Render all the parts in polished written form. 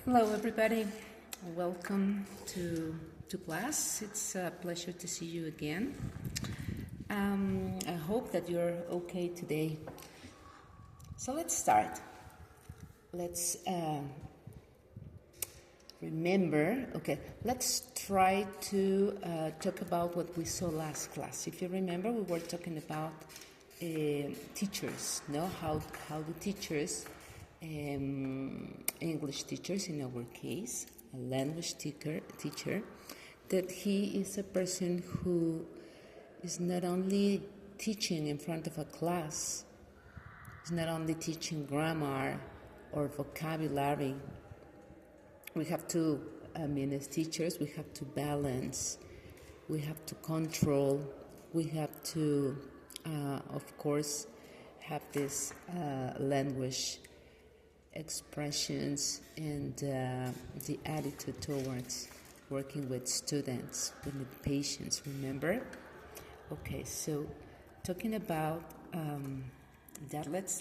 Hello, everybody. Welcome to class. It's a pleasure to see you again. I hope that you're okay today. So let's start. Let's remember. Okay, let's try to talk about what we saw last class. If you remember, we were talking about teachers. No, how the teachers. English teachers in our case, a language teacher, that he is a person who is not only teaching in front of a class, is not only teaching grammar or vocabulary. We have to, as teachers, we have to balance, we have to control, we have to, of course, have this language expressions and the attitude towards working with students, with patients, remember? Okay, so talking about that, let's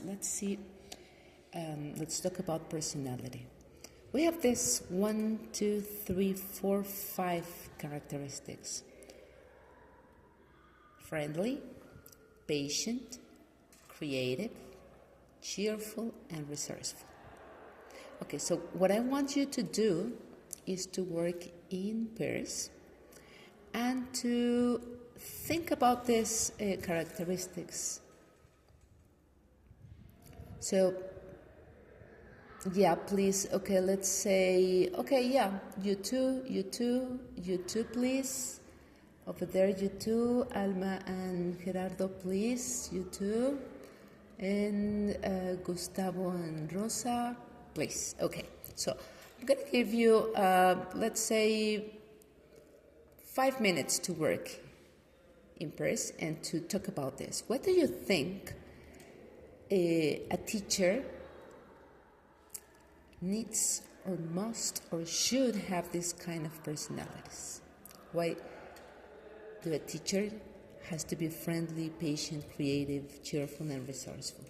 talk about personality. We have this 1, 2, 3, 4, 5 characteristics. Friendly, patient, creative, cheerful, and resourceful. Okay, so what I want you to do is to work in pairs and to think about these characteristics. So, yeah, please, okay, let's say, okay, yeah, you two, please. Over there, you two, Alma and Gerardo, please, you two. And Gustavo and Rosa, please. Okay, so I'm going to give you, let's say, 5 minutes to work in pairs and to talk about this. What do you think a teacher needs or must or should have this kind of personalities? Why do a teacher has to be friendly, patient, creative, cheerful, and resourceful?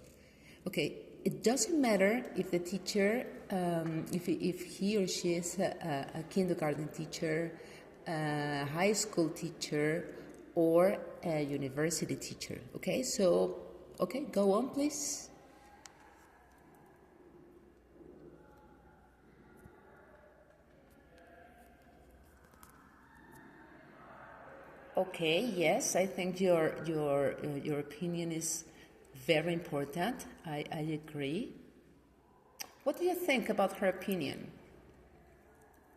Okay, it doesn't matter if the teacher, if he or she is a kindergarten teacher, a high school teacher, or a university teacher. Okay, so, okay, go on, please. Okay, yes, I think your opinion is very important. I agree. What do you think about her opinion?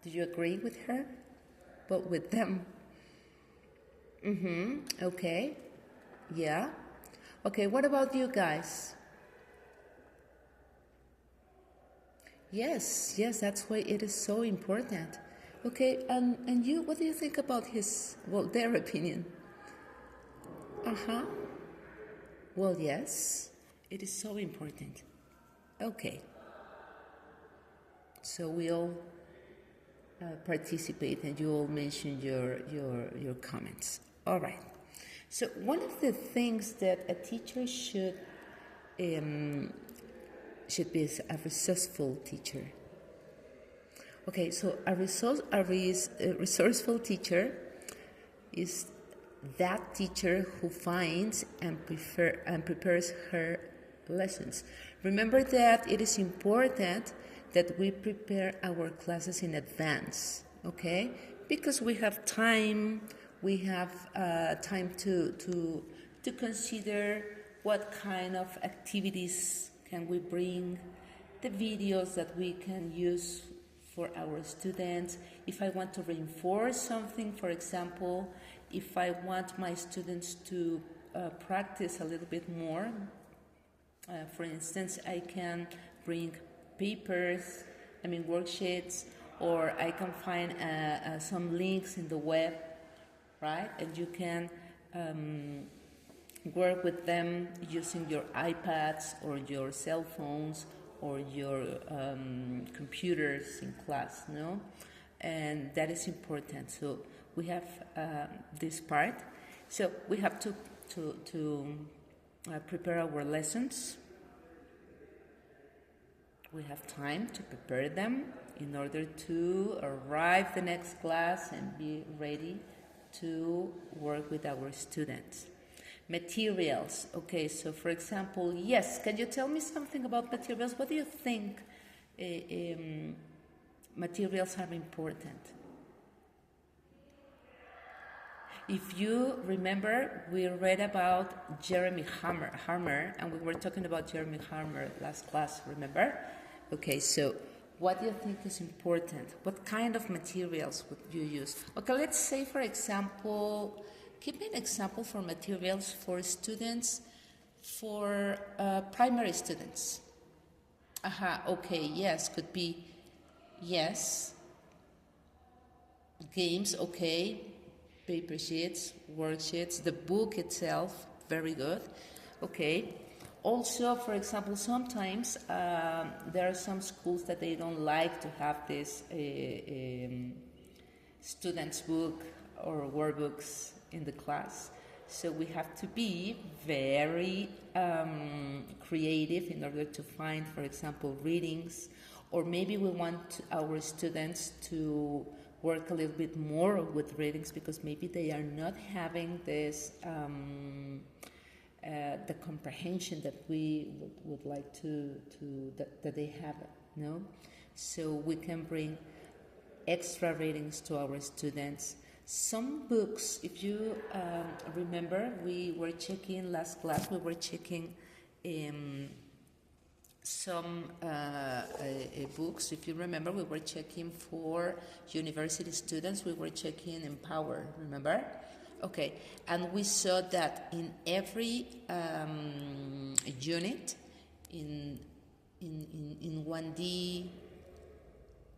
Do you agree with her? But with them? Okay. Yeah. Okay, what about you guys? Yes, that's why it is so important. Okay, and you, what do you think about their opinion? Well, yes, it is so important. Okay. So we all participate and you all mention your comments. All right. So one of the things that a teacher should be a resourceful teacher. Okay, so a resourceful teacher is that teacher who finds and prepares her lessons. Remember that it is important that we prepare our classes in advance, okay? Because we have time, time to consider what kind of activities can we bring, the videos that we can use for our students. If I want to reinforce something, for example, if I want my students to practice a little bit more, for instance, I can bring papers, worksheets, or I can find some links in the web, right? And you can work with them using your iPads or your cell phones or your computers in class, no? And that is important. So we have this part. So we have to prepare our lessons. We have time to prepare them in order to arrive the next class and be ready to work with our students. Materials. Okay, so for example, yes, can you tell me something about materials? What do you think materials are important? If you remember, we read about Jeremy Harmer, and we were talking about Jeremy Harmer last class, remember? Okay, so what do you think is important? What kind of materials would you use? Okay, let's say, for example, give me an example for materials for students, for primary students. Okay, yes, could be, yes, games, okay, paper sheets, worksheets, the book itself, very good, okay. Also, for example, sometimes there are some schools that they don't like to have this student's book or workbooks in the class. So we have to be very creative in order to find, for example, readings, or maybe we want our students to work a little bit more with readings because maybe they are not having this the comprehension that we would like to that they have, no? So we can bring extra readings to our students. Some books, if you remember, we were checking last class, we were checking some books. If you remember, we were checking for university students, we were checking Empower, remember? Okay, and we saw that in every unit, in 1D,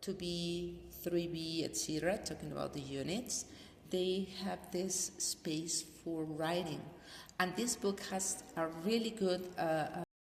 2B, 3B, etc., talking about the units, they have this space for writing. And this book has a really good